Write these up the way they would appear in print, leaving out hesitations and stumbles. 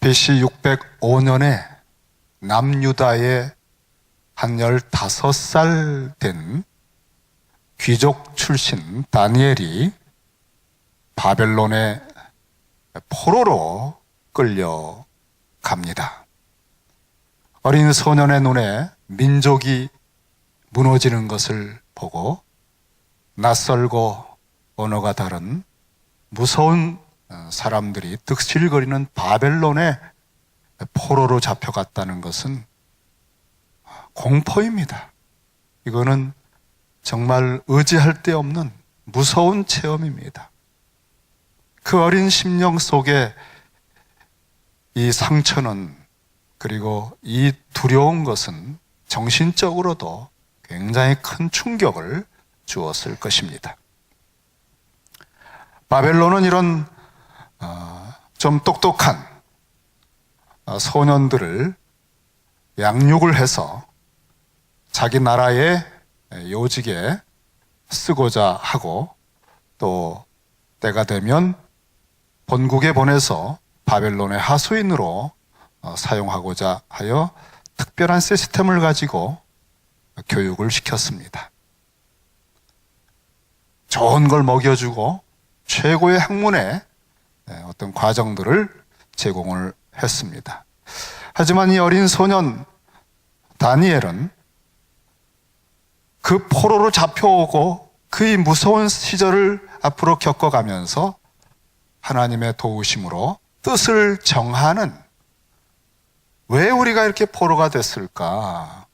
BC 605년에 남유다의 한 15살 된 귀족 출신 다니엘이 바벨론의 포로로 끌려갑니다. 어린 소년의 눈에 민족이 무너지는 것을 보고 낯설고 언어가 다른 무서운 사람들이 득실거리는 바벨론의 포로로 잡혀갔다는 것은 공포입니다. 이거는 정말 의지할 데 없는 무서운 체험입니다. 그 어린 심령 속에 이 상처는, 그리고 이 두려운 것은 정신적으로도 굉장히 큰 충격을 주었을 것입니다. 바벨론은 이런 좀 똑똑한 소년들을 양육을 해서 자기 나라의 요직에 쓰고자 하고, 또 때가 되면 본국에 보내서 바벨론의 하수인으로 사용하고자 하여 특별한 시스템을 가지고 교육을 시켰습니다. 좋은 걸 먹여주고 최고의 학문의 어떤 과정들을 제공을 했습니다. 하지만 이 어린 소년 다니엘은 그 포로로 잡혀오고 그의 무서운 시절을 앞으로 겪어가면서 하나님의 도우심으로 뜻을 정하는, 왜 우리가 이렇게 포로가 됐을까?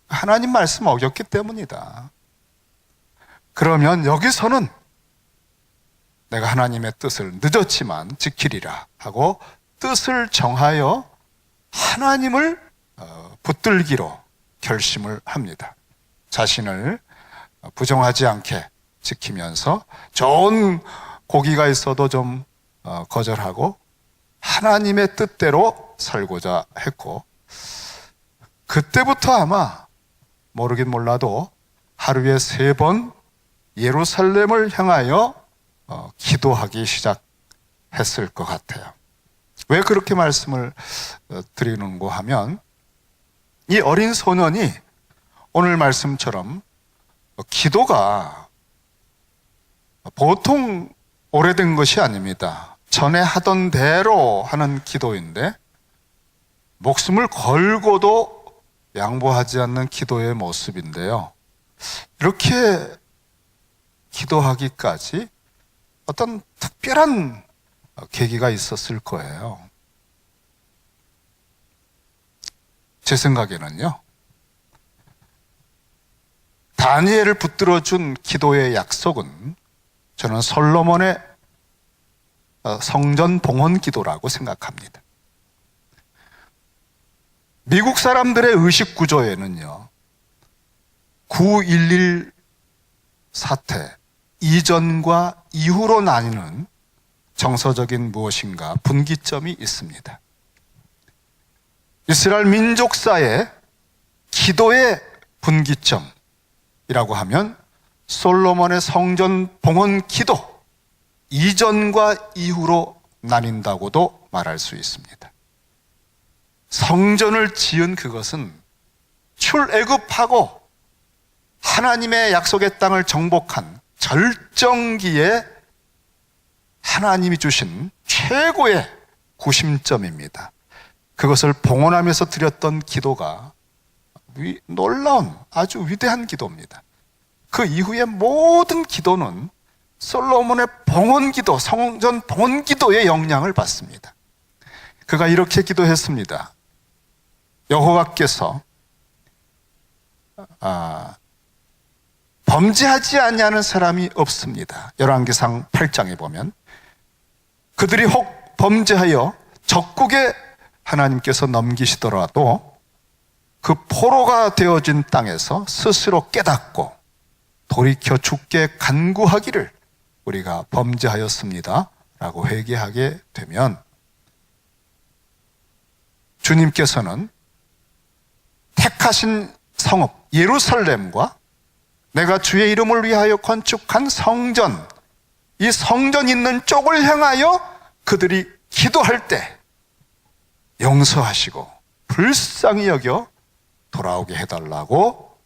하나님 말씀 어겼기 때문이다. 그러면 여기서는 내가 하나님의 뜻을 늦었지만 지키리라 하고 뜻을 정하여 하나님을 붙들기로 결심을 합니다. 자신을 부정하지 않게 지키면서 좋은 고기가 있어도 좀 거절하고 하나님의 뜻대로 살고자 했고, 그때부터 아마 모르긴 몰라도 하루에 3번 예루살렘을 향하여 기도하기 시작했을 것 같아요. 왜 그렇게 말씀을 드리는고 하면, 이 어린 소년이 오늘 말씀처럼 기도가 보통 오래된 것이 아닙니다. 전에 하던 대로 하는 기도인데 목숨을 걸고도 양보하지 않는 기도의 모습인데요. 이렇게 기도하기까지 어떤 특별한 계기가 있었을 거예요. 제 생각에는요, 다니엘을 붙들어준 기도의 약속은 저는 솔로몬의 성전 봉헌 기도라고 생각합니다. 미국 사람들의 의식 구조에는요, 9.11 사태 이전과 이후로 나뉘는 정서적인 무엇인가 분기점이 있습니다. 이스라엘 민족사의 기도의 분기점이라고 하면 솔로몬의 성전 봉헌 기도 이전과 이후로 나뉜다고도 말할 수 있습니다. 성전을 지은 그것은 출애굽하고 하나님의 약속의 땅을 정복한 절정기에 하나님이 주신 최고의 구심점입니다. 그것을 봉헌하면서 드렸던 기도가 놀라운 아주 위대한 기도입니다. 그 이후의 모든 기도는 솔로몬의 봉헌 기도, 성전 봉헌 기도의 영향을 받습니다. 그가 이렇게 기도했습니다. 여호와께서 범죄하지 아니하는 사람이 없습니다. 열왕기상 8장에 보면 그들이 혹 범죄하여 적국에 하나님께서 넘기시더라도 그 포로가 되어진 땅에서 스스로 깨닫고 돌이켜 주께 간구하기를 우리가 범죄하였습니다 라고 회개하게 되면 주님께서는 택하신 성읍 예루살렘과 내가 주의 이름을 위하여 건축한 성전, 이 성전 있는 쪽을 향하여 그들이 기도할 때 용서하시고 불쌍히 여겨 돌아오게 해달라고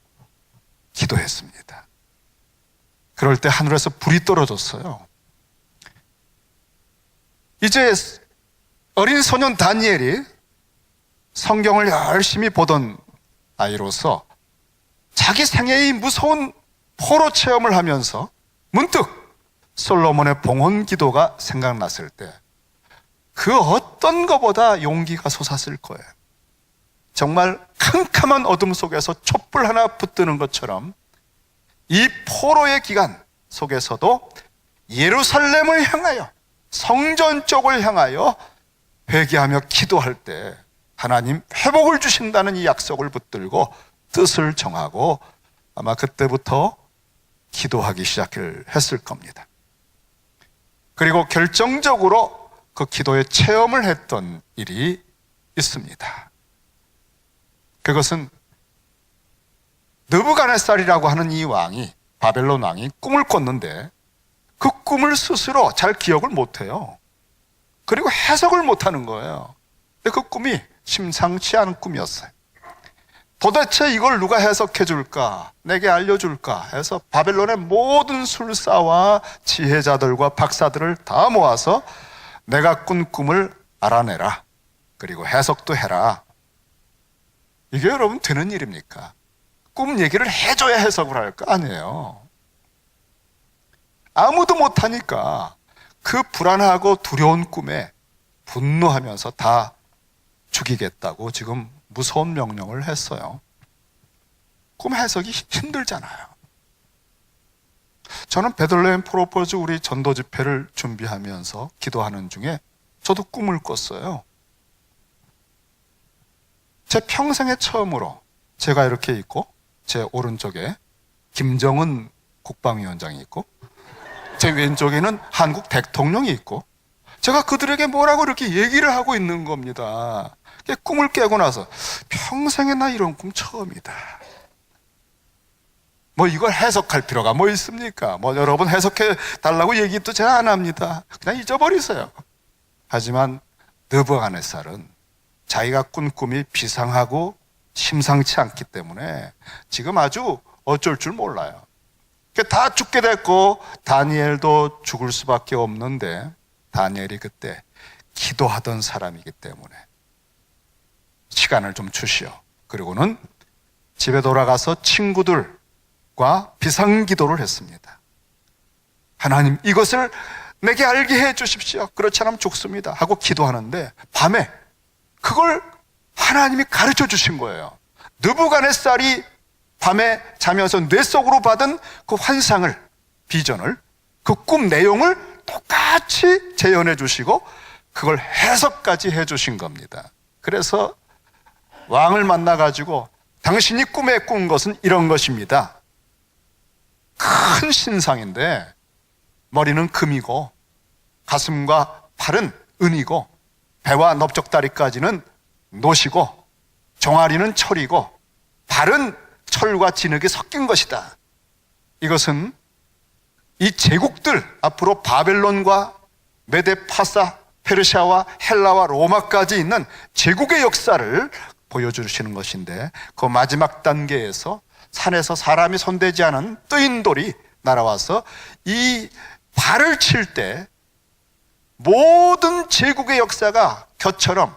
기도했습니다. 그럴 때 하늘에서 불이 떨어졌어요. 이제 어린 소년 다니엘이 성경을 열심히 보던 아이로서 자기 생애의 무서운 포로 체험을 하면서 문득 솔로몬의 봉헌 기도가 생각났을 때 그 어떤 것보다 용기가 솟았을 거예요. 정말 캄캄한 어둠 속에서 촛불 하나 붙드는 것처럼 이 포로의 기간 속에서도 예루살렘을 향하여, 성전 쪽을 향하여 회개하며 기도할 때 하나님 회복을 주신다는 이 약속을 붙들고 뜻을 정하고 아마 그때부터 기도하기 시작했을 겁니다. 그리고 결정적으로 그 기도에 체험을 했던 일이 있습니다. 그것은 느부갓네살이라고 하는 이 왕이, 바벨론 왕이 꿈을 꿨는데 그 꿈을 스스로 잘 기억을 못해요. 그리고 해석을 못하는 거예요. 근데 그 꿈이 심상치 않은 꿈이었어요. 도대체 이걸 누가 해석해 줄까, 내게 알려줄까 해서 바벨론의 모든 술사와 지혜자들과 박사들을 다 모아서 내가 꾼 꿈을 알아내라, 그리고 해석도 해라. 이게 여러분 되는 일입니까? 꿈 얘기를 해줘야 해석을 할 거 아니에요. 아무도 못하니까 그 불안하고 두려운 꿈에 분노하면서 다 죽이겠다고 지금 무서운 명령을 했어요. 꿈 해석이 힘들잖아요. 저는 베들레헴 프로포즈 우리 전도 집회를 준비하면서 기도하는 중에 저도 꿈을 꿨어요. 제 평생에 처음으로 제가 이렇게 있고 제 오른쪽에 김정은 국방위원장이 있고 제 왼쪽에는 한국 대통령이 있고 제가 그들에게 뭐라고 이렇게 얘기를 하고 있는 겁니다. 꿈을 깨고 나서 평생에 나 이런 꿈 처음이다. 뭐 이걸 해석할 필요가 뭐 있습니까? 뭐 여러분 해석해 달라고 얘기도 잘 안 합니다. 그냥 잊어버리세요. 하지만 느부갓네살은 자기가 꾼 꿈이 비상하고 심상치 않기 때문에 지금 아주 어쩔 줄 몰라요. 다 죽게 됐고 다니엘도 죽을 수밖에 없는데 다니엘이 그때 기도하던 사람이기 때문에 시간을 좀 주시오. 그리고는 집에 돌아가서 친구들과 비상기도를 했습니다. 하나님, 이것을 내게 알게 해 주십시오. 그렇지 않으면 죽습니다 하고 기도하는데 밤에 그걸 하나님이 가르쳐 주신 거예요. 느부갓네살이 밤에 자면서 뇌 속으로 받은 그 환상을, 비전을, 그 꿈 내용을 똑같이 재현해 주시고 그걸 해석까지 해 주신 겁니다. 그래서 왕을 만나가지고 당신이 꿈에 꾼 것은 이런 것입니다. 큰 신상인데 머리는 금이고 가슴과 팔은 은이고 배와 넓적다리까지는 노시고 종아리는 철이고 발은 철과 진흙이 섞인 것이다. 이것은 이 제국들, 앞으로 바벨론과 메데파사, 페르시아와 헬라와 로마까지 있는 제국의 역사를 보여주시는 것인데 그 마지막 단계에서 산에서 사람이 손대지 않은 뜨인 돌이 날아와서 이 발을 칠 때 모든 제국의 역사가 겨처럼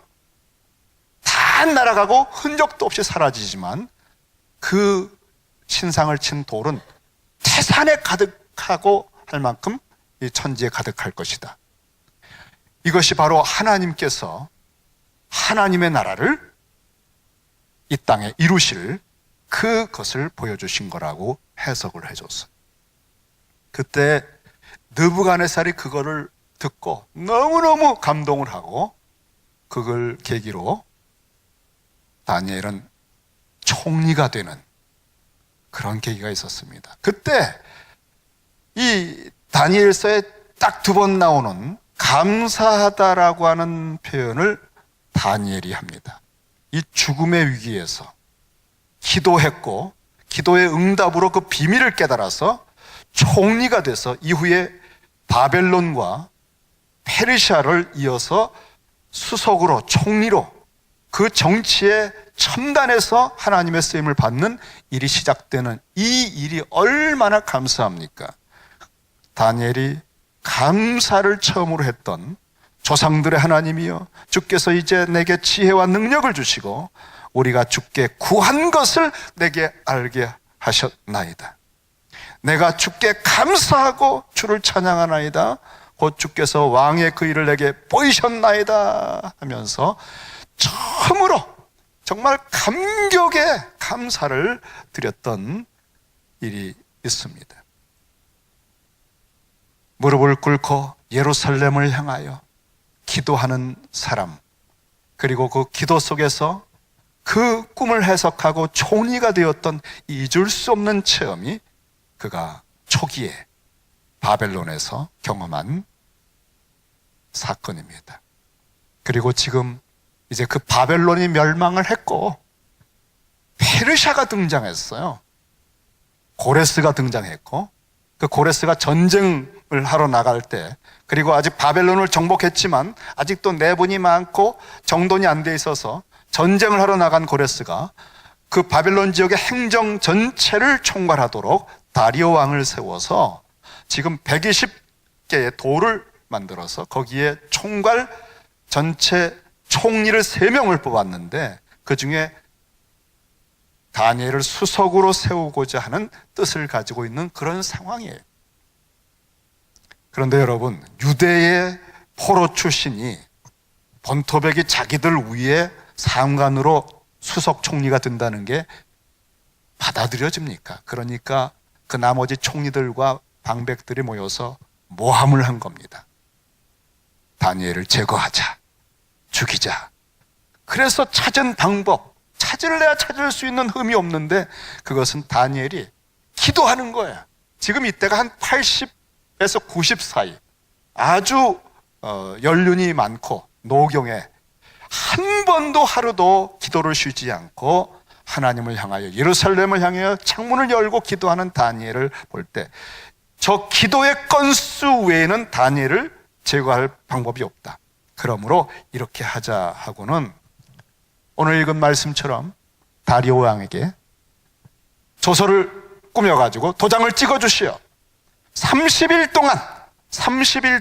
다 날아가고 흔적도 없이 사라지지만 그 신상을 친 돌은 태산에 가득하고 할 만큼 이 천지에 가득할 것이다. 이것이 바로 하나님께서 하나님의 나라를 이 땅에 이루실 그것을 보여주신 거라고 해석을 해줬어요. 그때 느부갓네살이 그거를 듣고 너무너무 감동을 하고 그걸 계기로 다니엘은 총리가 되는 그런 계기가 있었습니다. 그때 이 다니엘서에 딱 2번 나오는 감사하다라고 하는 표현을 다니엘이 합니다. 이 죽음의 위기에서 기도했고 기도의 응답으로 그 비밀을 깨달아서 총리가 돼서 이후에 바벨론과 페르시아를 이어서 수석으로 총리로 그 정치의 첨단에서 하나님의 쓰임을 받는 일이 시작되는 이 일이 얼마나 감사합니까? 다니엘이 감사를 처음으로 했던 조상들의 하나님이여, 주께서 이제 내게 지혜와 능력을 주시고 우리가 주께 구한 것을 내게 알게 하셨나이다. 내가 주께 감사하고 주를 찬양하나이다. 곧 주께서 왕의 그 일을 내게 보이셨나이다 하면서 처음으로 정말 감격의 감사를 드렸던 일이 있습니다. 무릎을 꿇고 예루살렘을 향하여 기도하는 사람, 그리고 그 기도 속에서 그 꿈을 해석하고 총리가 되었던 잊을 수 없는 체험이 그가 초기에 바벨론에서 경험한 사건입니다. 그리고 지금 이제 그 바벨론이 멸망을 했고 페르시아가 등장했어요. 고레스가 등장했고, 그 고레스가 전쟁을 하러 나갈 때, 그리고 아직 바벨론을 정복했지만 아직도 내분이 많고 정돈이 안 돼 있어서 전쟁을 하러 나간 고레스가 그 바벨론 지역의 행정 전체를 총괄하도록 다리오 왕을 세워서 지금 120개의 도를 만들어서 거기에 총괄 전체 총리를 3명을 뽑았는데 그 중에 다니엘을 수석으로 세우고자 하는 뜻을 가지고 있는 그런 상황이에요. 그런데 여러분, 유대의 포로 출신이 본토백이 자기들 위에 상관으로 수석 총리가 된다는 게 받아들여집니까? 그러니까 그 나머지 총리들과 방백들이 모여서 모함을 한 겁니다. 다니엘을 제거하자, 죽이자. 그래서 찾은 방법, 찾을래야 찾을 수 있는 흠이 없는데 그것은 다니엘이 기도하는 거예요. 지금 이때가 한 80에서 90 사이, 아주 연륜이 많고 노경에 한 번도 하루도 기도를 쉬지 않고 하나님을 향하여, 예루살렘을 향하여 창문을 열고 기도하는 다니엘을 볼 때 저 기도의 건수 외에는 다니엘을 제거할 방법이 없다. 그러므로 이렇게 하자 하고는 오늘 읽은 말씀처럼 다리오 왕에게 조서를 꾸며가지고 도장을 찍어주시오. 30일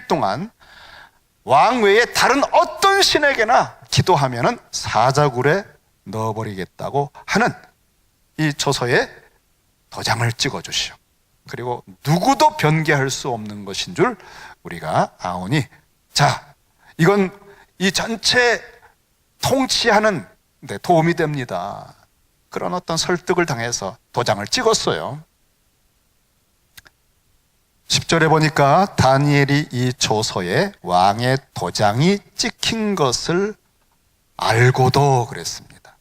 동안 왕 외에 다른 어떤 신에게나 기도하면은 사자굴에 넣어버리겠다고 하는 이 조서에 도장을 찍어주시오. 그리고 누구도 변개할 수 없는 것인 줄 우리가 아오니, 자, 이건 이 전체 통치하는 데 도움이 됩니다. 그런 어떤 설득을 당해서 도장을 찍었어요. 10절에 보니까 다니엘이 이 조서에 왕의 도장이 찍힌 것을 알고도 그랬습니다.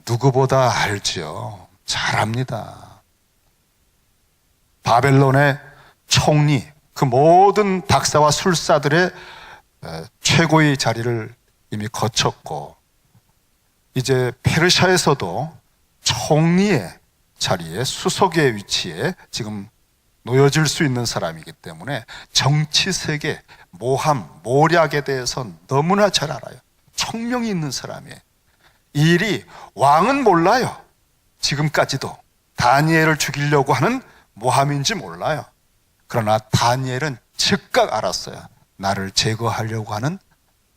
누구보다 알지요. 잘 압니다. 바벨론의 총리, 그 모든 박사와 술사들의 최고의 자리를 이미 거쳤고, 이제 페르시아에서도 총리의 자리에, 수석의 위치에 지금 놓여질 수 있는 사람이기 때문에 정치 세계, 모함, 모략에 대해서 너무나 잘 알아요. 총명이 있는 사람이에요. 이 일이 왕은 몰라요. 지금까지도 다니엘을 죽이려고 하는 모함인지 몰라요. 그러나 다니엘은 즉각 알았어요. 나를 제거하려고 하는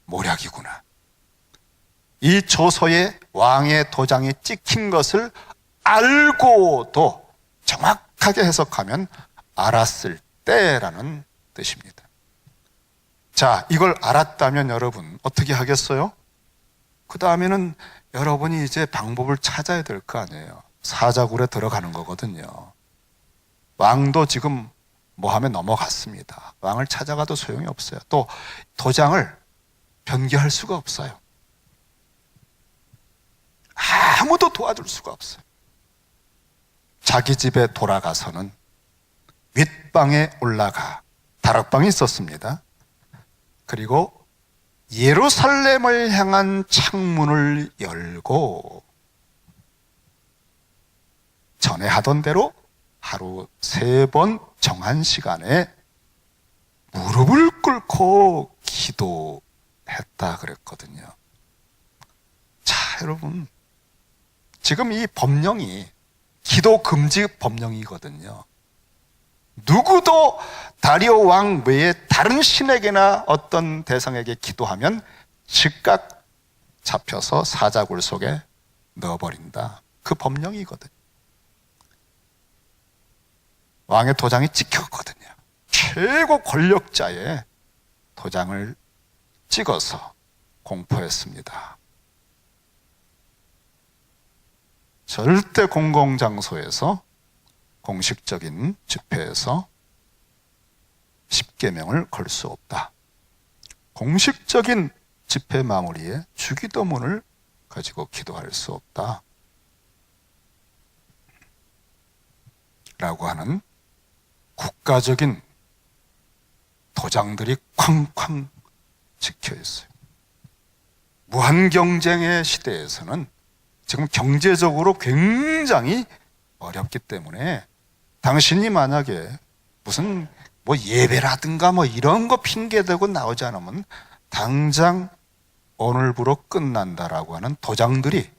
모략이구나. 이 조서에 왕의 도장이 찍힌 것을 알고도 정확하게 해석하면 알았을 때라는 뜻입니다. 자, 이걸 알았다면 여러분 어떻게 하겠어요? 그 다음에는 여러분이 이제 방법을 찾아야 될 거 아니에요. 사자굴에 들어가는 거거든요. 왕도 지금 모함에 넘어갔습니다. 왕을 찾아가도 소용이 없어요. 또 도장을 변개할 수가 없어요. 아무도 도와줄 수가 없어요. 자기 집에 돌아가서는 윗방에 올라가, 다락방이 있었습니다. 그리고 예루살렘을 향한 창문을 열고 전에 하던 대로 하루 3번 정한 시간에 무릎을 꿇고 기도했다 그랬거든요. 여러분, 지금 이 법령이 기도 금지 법령이거든요. 누구도 다리오 왕 외에 다른 신에게나 어떤 대상에게 기도하면 즉각 잡혀서 사자굴 속에 넣어버린다. 그 법령이거든요. 왕의 도장이 찍혔거든요. 최고 권력자의 도장을 찍어서 공포했습니다. 절대 공공장소에서 공식적인 집회에서 십계명을 걸 수 없다. 공식적인 집회 마무리에 주기도문을 가지고 기도할 수 없다. 라고 하는 국가적인 도장들이 쾅쾅 찍혀 있어요. 무한 경쟁의 시대에서는 지금 경제적으로 굉장히 어렵기 때문에 당신이 만약에 무슨 뭐 예배라든가 뭐 이런 거 핑계대고 나오지 않으면 당장 오늘부로 끝난다라고 하는 도장들이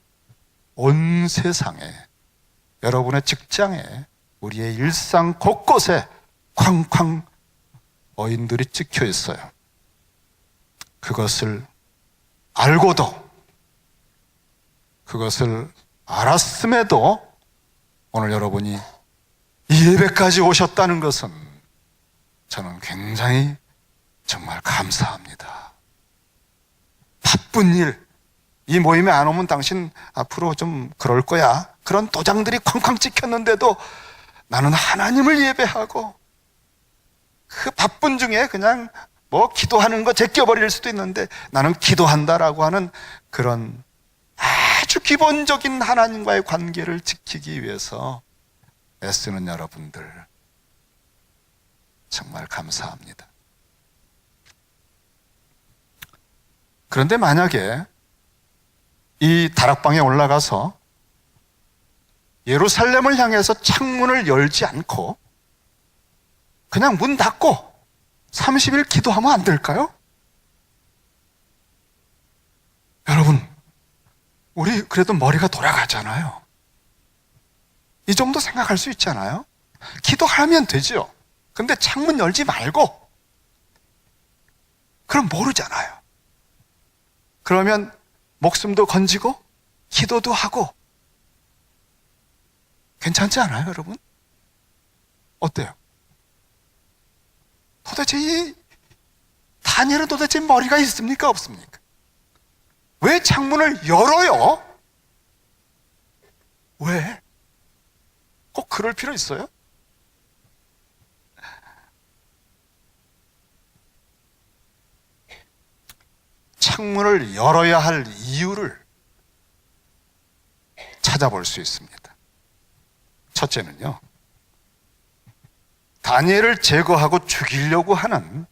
온 세상에, 여러분의 직장에, 우리의 일상 곳곳에 쾅쾅 어인들이 찍혀 있어요. 그것을 알고도, 그것을 알았음에도 오늘 여러분이 이 예배까지 오셨다는 것은 저는 굉장히 정말 감사합니다. 바쁜 일, 이 모임에 안 오면 당신 앞으로 좀 그럴 거야. 그런 도장들이 쾅쾅 찍혔는데도 나는 하나님을 예배하고 그 바쁜 중에 그냥 뭐 기도하는 거 제껴버릴 수도 있는데 나는 기도한다라고 하는 그런 아주 기본적인 하나님과의 관계를 지키기 위해서 애쓰는 여러분들 정말 감사합니다. 그런데 만약에 이 다락방에 올라가서 예루살렘을 향해서 창문을 열지 않고 그냥 문 닫고 30일 기도하면 안 될까요? 여러분, 우리 그래도 머리가 돌아가잖아요. 이 정도 생각할 수 있잖아요. 기도하면 되죠. 근데 창문 열지 말고 그럼 모르잖아요. 그러면 목숨도 건지고 기도도 하고 괜찮지 않아요, 여러분? 어때요? 도대체 이 다니엘은 도대체 머리가 있습니까, 없습니까? 왜 창문을 열어요? 왜? 꼭 그럴 필요 있어요? 창문을 열어야 할 이유를 찾아볼 수 있습니다. 첫째는요, 다니엘을 제거하고 죽이려고 하는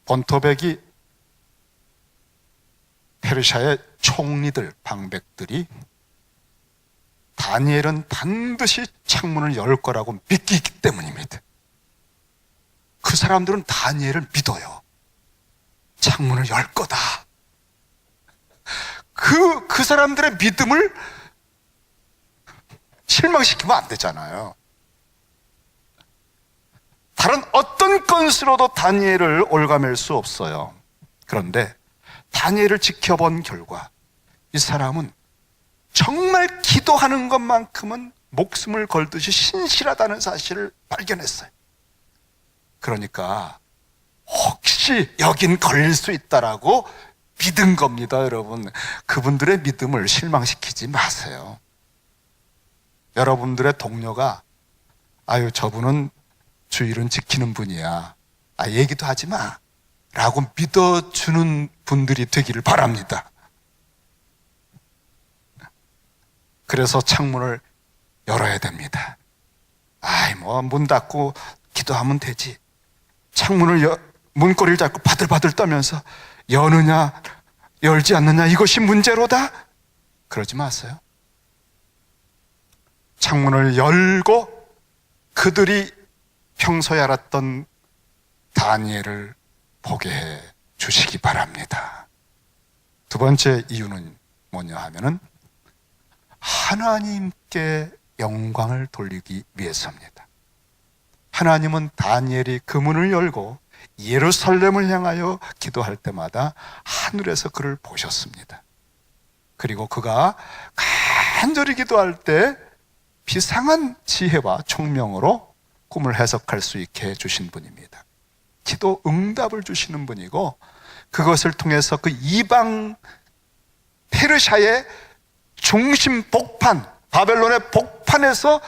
본토백이 페르시아의 총리들, 방백들이 다니엘은 반드시 창문을 열 거라고 믿기 때문입니다. 그 사람들은 다니엘을 믿어요. 창문을 열 거다. 그 사람들의 믿음을 실망시키면 안 되잖아요. 다른 어떤 건수로도 다니엘을 올가맬 수 없어요. 그런데 다니엘을 지켜본 결과 이 사람은 정말 기도하는 것만큼은 목숨을 걸듯이 신실하다는 사실을 발견했어요. 그러니까 혹시 여긴 걸릴 수 있다라고 믿은 겁니다, 여러분. 그분들의 믿음을 실망시키지 마세요. 여러분들의 동료가 아유, 저분은 주일은 지키는 분이야, 얘기도 하지 마 라고 믿어주는 분들이 되기를 바랍니다. 그래서 창문을 열어야 됩니다. 문 닫고 기도하면 되지. 창문을 문고리를 잡고 바들바들 떠면서 여느냐 열지 않느냐 이것이 문제로다? 그러지 마세요. 창문을 열고 그들이 평소에 알았던 다니엘을 보게 해 주시기 바랍니다. 두 번째 이유는 뭐냐 하면은 하나님께 영광을 돌리기 위해서입니다. 하나님은 다니엘이 그 문을 열고 예루살렘을 향하여 기도할 때마다 하늘에서 그를 보셨습니다. 그리고 그가 간절히 기도할 때 비상한 지혜와 총명으로 꿈을 해석할 수 있게 해주신 분입니다. 기도 응답을 주시는 분이고, 그것을 통해서 그 이방 페르시아의 중심 복판, 바벨론의 복판에서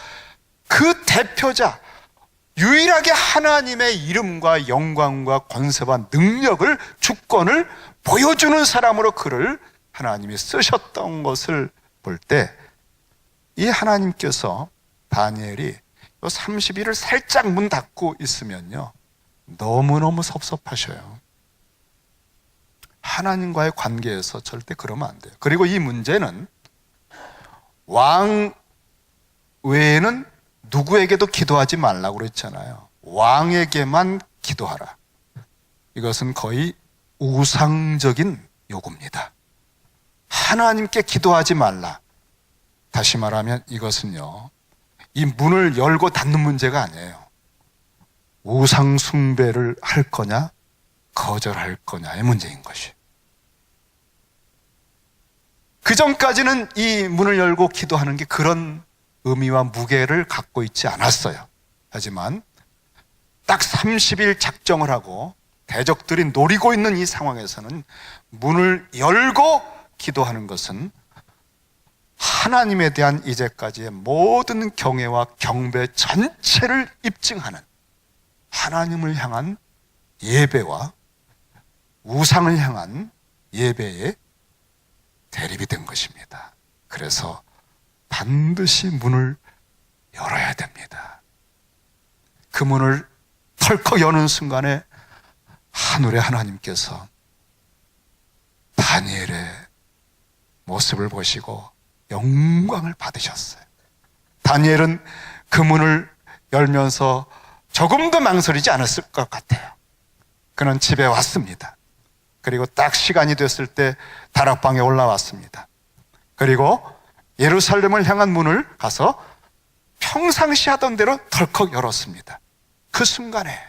그 대표자, 유일하게 하나님의 이름과 영광과 권세와 능력을, 주권을 보여주는 사람으로 그를 하나님이 쓰셨던 것을 볼 때, 이 하나님께서 다니엘이 30일을 살짝 문 닫고 있으면요, 너무너무 섭섭하셔요. 하나님과의 관계에서 절대 그러면 안 돼요. 그리고 이 문제는 왕 외에는 누구에게도 기도하지 말라고 그랬잖아요. 왕에게만 기도하라. 이것은 거의 우상적인 요구입니다. 하나님께 기도하지 말라. 다시 말하면 이것은요, 이 문을 열고 닫는 문제가 아니에요. 우상 숭배를 할 거냐 거절할 거냐의 문제인 것이. 그 전까지는 이 문을 열고 기도하는 게 그런 의미와 무게를 갖고 있지 않았어요. 하지만 딱 30일 작정을 하고 대적들이 노리고 있는 이 상황에서는 문을 열고 기도하는 것은 하나님에 대한 이제까지의 모든 경외와 경배 전체를 입증하는, 하나님을 향한 예배와 우상을 향한 예배의 대립이 된 것입니다. 그래서 반드시 문을 열어야 됩니다. 그 문을 털컥 여는 순간에 하늘의 하나님께서 다니엘의 모습을 보시고 영광을 받으셨어요. 다니엘은 그 문을 열면서 조금도 망설이지 않았을 것 같아요. 그는 집에 왔습니다. 그리고 딱 시간이 됐을 때 다락방에 올라왔습니다. 그리고 예루살렘을 향한 문을 가서 평상시 하던 대로 덜컥 열었습니다. 그 순간에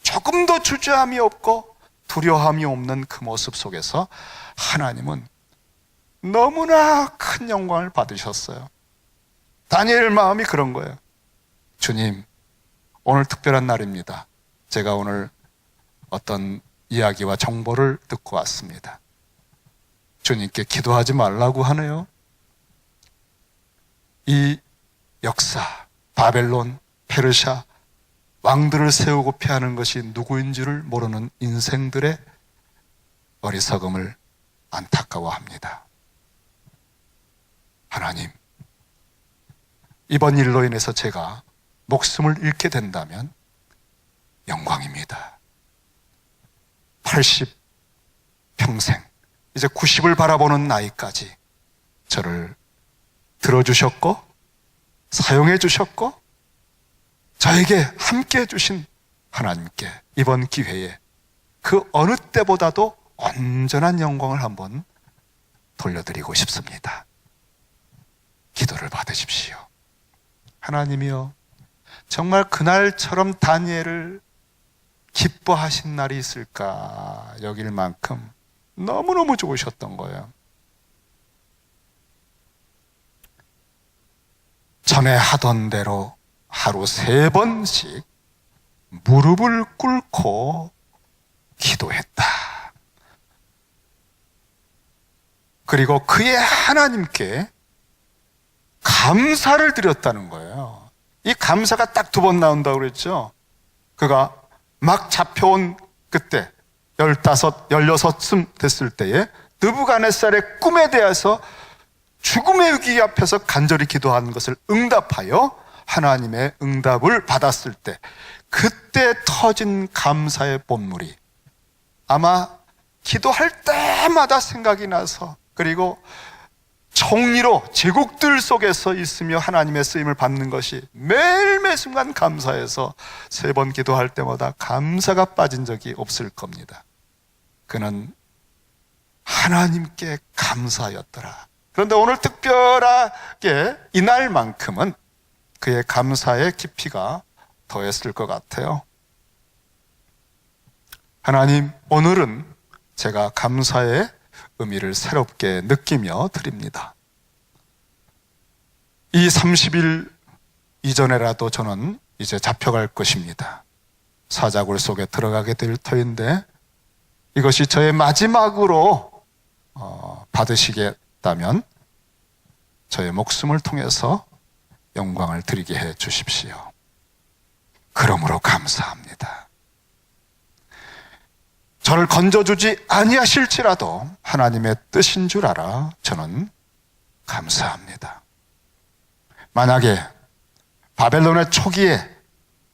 조금도 주저함이 없고 두려움이 없는 그 모습 속에서 하나님은 너무나 큰 영광을 받으셨어요. 다니엘 마음이 그런 거예요. 주님, 오늘 특별한 날입니다. 제가 오늘 어떤 이야기와 정보를 듣고 왔습니다. 주님께 기도하지 말라고 하네요. 이 역사, 바벨론, 페르시아 왕들을 세우고 피하는 것이 누구인 줄을 모르는 인생들의 어리석음을 안타까워합니다. 하나님, 이번 일로 인해서 제가 목숨을 잃게 된다면 영광입니다. 80평생, 이제 90을 바라보는 나이까지 저를 들어주셨고 사용해 주셨고 저에게 함께 해주신 하나님께 이번 기회에 그 어느 때보다도 온전한 영광을 한번 돌려드리고 싶습니다. 기도를 받으십시오. 하나님이여, 정말 그날처럼 다니엘을 기뻐하신 날이 있을까 여길 만큼 너무너무 좋으셨던 거예요. 전에 하던 대로 하루 3번씩 무릎을 꿇고 기도했다. 그리고 그의 하나님께 감사를 드렸다는 거예요. 이 감사가 딱 2번 나온다고 그랬죠. 그가 막 잡혀온 그때 15, 16쯤 됐을 때에 느부갓네살의 꿈에 대해서 죽음의 위기 앞에서 간절히 기도한 것을 응답하여 하나님의 응답을 받았을 때 그때 터진 감사의 본물이 아마 기도할 때마다 생각이 나서, 그리고 총리로 제국들 속에서 있으며 하나님의 쓰임을 받는 것이 매일매 순간 감사해서 3번 기도할 때마다 감사가 빠진 적이 없을 겁니다. 그는 하나님께 감사였더라. 그런데 오늘 특별하게 이날만큼은 그의 감사의 깊이가 더했을 것 같아요. 하나님, 오늘은 제가 감사의 의미를 새롭게 느끼며 드립니다. 이 30일 이전에라도 저는 이제 잡혀갈 것입니다. 사자굴 속에 들어가게 될 터인데 이것이 저의 마지막으로 받으시겠다면 저의 목숨을 통해서 영광을 드리게 해 주십시오. 그러므로 감사합니다. 저를 건져주지 아니하실지라도 하나님의 뜻인 줄 알아 저는 감사합니다. 만약에 바벨론의 초기에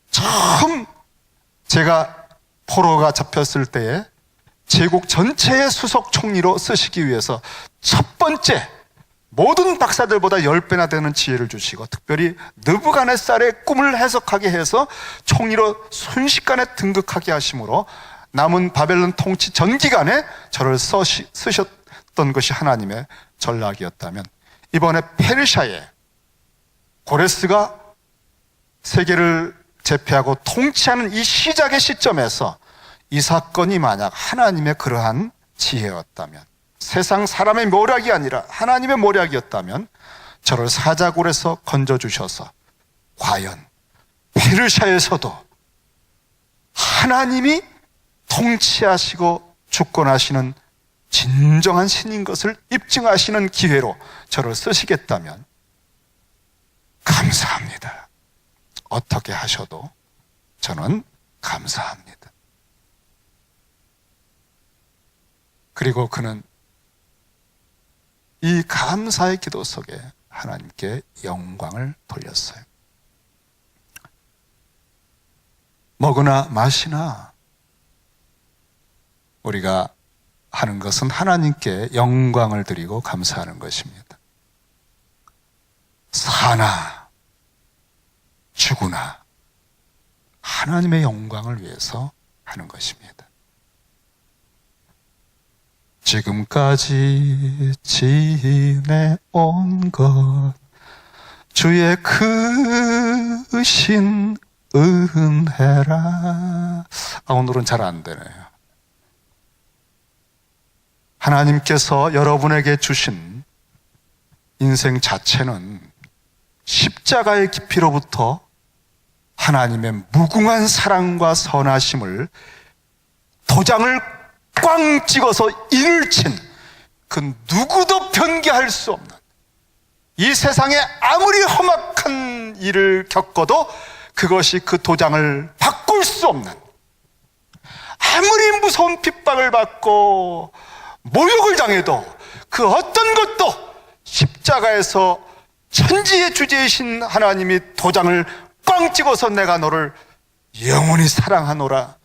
처음 제가 포로가 잡혔을 때에 제국 전체의 수석 총리로 쓰시기 위해서 첫 번째 모든 박사들보다 10배나 되는 지혜를 주시고 특별히 느부갓네살의 꿈을 해석하게 해서 총리로 순식간에 등극하게 하심으로 남은 바벨론 통치 전 기간에 저를 쓰셨던 것이 하나님의 전략이었다면 이번에 페르시아에 고레스가 세계를 제패하고 통치하는 이 시작의 시점에서 이 사건이 만약 하나님의 그러한 지혜였다면, 세상 사람의 모략이 아니라 하나님의 모략이었다면 저를 사자굴에서 건져주셔서 과연 페르시아에서도 하나님이 통치하시고 주권하시는 진정한 신인 것을 입증하시는 기회로 저를 쓰시겠다면 감사합니다. 어떻게 하셔도 저는 감사합니다. 그리고 그는 이 감사의 기도 속에 하나님께 영광을 돌렸어요. 먹으나 마시나 우리가 하는 것은 하나님께 영광을 드리고 감사하는 것입니다. 사나 죽으나 하나님의 영광을 위해서 하는 것입니다. 지금까지 지내온 것 주의 크신 은혜라. 오늘은 잘 안 되네요. 하나님께서 여러분에게 주신 인생 자체는 십자가의 깊이로부터 하나님의 무궁한 사랑과 선하심을 도장을 꽝 찍어서 인을 친 그 누구도 변개할 수 없는, 이 세상에 아무리 험악한 일을 겪어도 그것이 그 도장을 바꿀 수 없는, 아무리 무서운 핍박을 받고 모욕을 당해도 그 어떤 것도 십자가에서 천지의 주제이신 하나님이 도장을 꽝 찍어서 내가 너를 영원히 사랑하노라,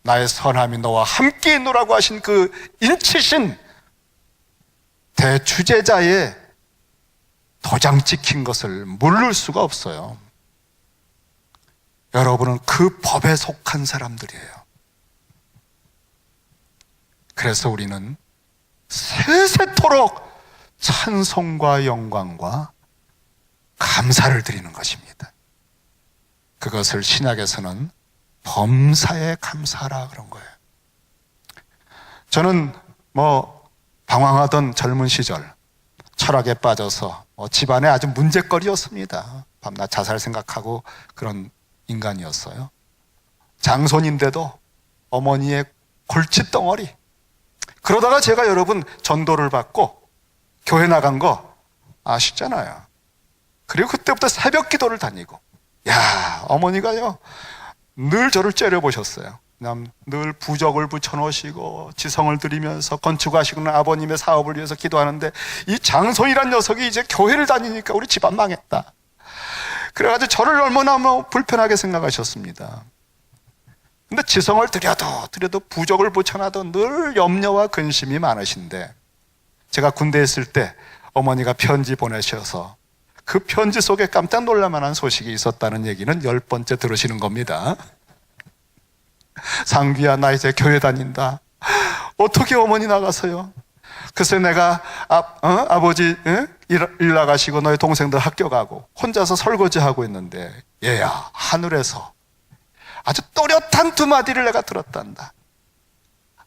나의 선함이 너와 함께 있노라고 하신 그 인치신 대주제자의 도장 찍힌 것을 모를 수가 없어요. 여러분은 그 법에 속한 사람들이에요. 그래서 우리는 세세토록 찬송과 영광과 감사를 드리는 것입니다. 그것을 신약에서는 범사에 감사하라 그런 거예요. 저는 방황하던 젊은 시절 철학에 빠져서 집안에 아주 문제거리였습니다. 밤낮 자살 생각하고 그런 인간이었어요. 장손인데도 어머니의 골칫덩어리. 그러다가 제가 여러분 전도를 받고 교회 나간 거 아시잖아요. 그리고 그때부터 새벽 기도를 다니고, 어머니가요 늘 저를 째려보셨어요. 그냥 늘 부적을 붙여놓으시고 지성을 드리면서 건축하시는 아버님의 사업을 위해서 기도하는데, 이 장손이란 녀석이 이제 교회를 다니니까 우리 집안 망했다. 그래가지고 저를 얼마나 불편하게 생각하셨습니다. 근데 지성을 드려도 부적을 붙여놔도 늘 염려와 근심이 많으신데, 제가 군대에 있을 때 어머니가 편지 보내셔서 그 편지 속에 깜짝 놀랄만한 소식이 있었다는 얘기는 10번째 들으시는 겁니다. 상규야, 나 이제 교회 다닌다. 어떻게 어머니 나가서요? 글쎄 내가 아버지 일 나가시고 너희 동생들 학교 가고 혼자서 설거지하고 있는데 얘야 하늘에서 아주 또렷한 두 마디를 내가 들었단다.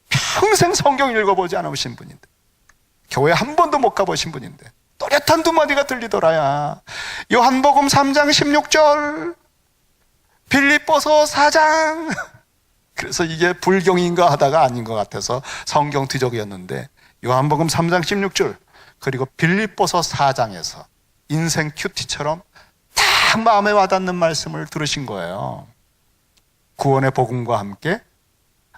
평생 성경 읽어보지 않으신 분인데, 교회 한 번도 못 가보신 분인데 또렷한 두 마디가 들리더라야. 요한복음 3장 16절, 빌립보서 4장. 그래서 이게 불경인가 하다가 아닌 것 같아서 성경 뒤적이었는데 요한복음 3장 16절 그리고 빌립보서 4장에서 인생 큐티처럼 딱 마음에 와닿는 말씀을 들으신 거예요. 구원의 복음과 함께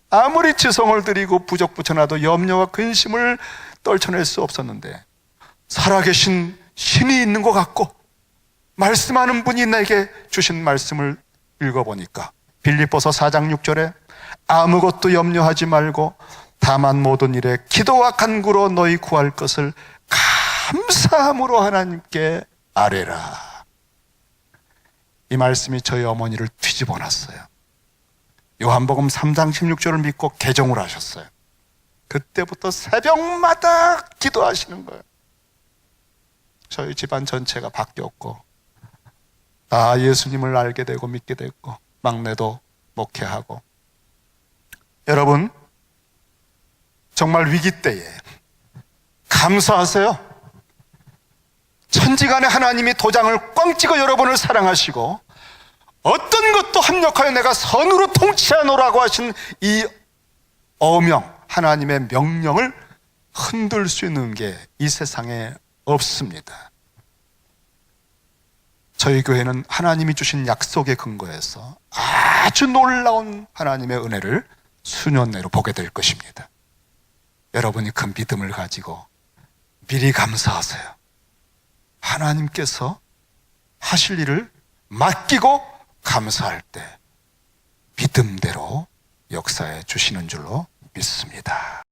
아무리 지성을 들이고 부적붙여놔도 염려와 근심을 떨쳐낼 수 없었는데 살아계신 신이 있는 것 같고 말씀하는 분이 내게 주신 말씀을 읽어보니까 빌립보서 4장 6절에 아무것도 염려하지 말고 다만 모든 일에 기도와 간구로 너희 구할 것을 감사함으로 하나님께 아뢰라. 이 말씀이 저희 어머니를 뒤집어 놨어요. 요한복음 3장 16절을 믿고 개종을 하셨어요. 그때부터 새벽마다 기도하시는 거예요. 저희 집안 전체가 바뀌었고 다 예수님을 알게 되고 믿게 됐고 막내도 목회하고. 여러분, 정말 위기 때에 감사하세요. 천지간에 하나님이 도장을 꽝 찍어 여러분을 사랑하시고 어떤 것도 합력하여 내가 선으로 통치하노라고 하신 이 어명, 하나님의 명령을 흔들 수 있는 게 이 세상에 없습니다. 저희 교회는 하나님이 주신 약속에 근거해서 아주 놀라운 하나님의 은혜를 수년 내로 보게 될 것입니다. 여러분이 그 믿음을 가지고 미리 감사하세요. 하나님께서 하실 일을 맡기고 감사할 때 믿음대로 역사해 주시는 줄로 믿습니다.